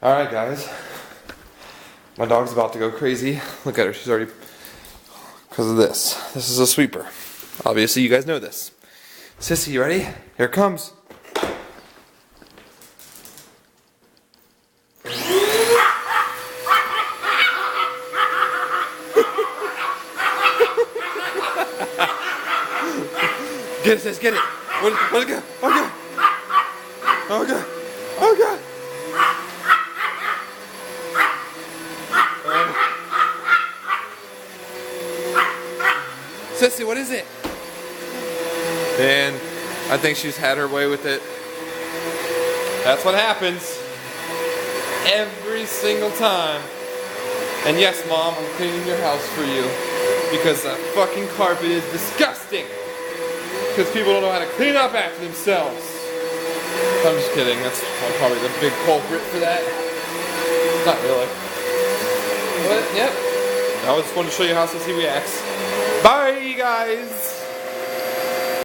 Alright guys, my dog's about to go crazy. Look at her, she's already, because of this. This is a sweeper. Obviously you guys know this. Sissy, you ready? Here it comes. Get it, sis, get it. Let it go. Oh god. Oh god. Oh god. Sissy, what is it? And I think she's had her way with it. That's what happens every single time. And yes, Mom, I'm cleaning your house for you because that fucking carpet is disgusting. Because people don't know how to clean up after themselves. I'm just kidding. That's probably the big culprit for that. Not really. But, yep. I just wanted to show you how Sissy reacts. Bye, guys!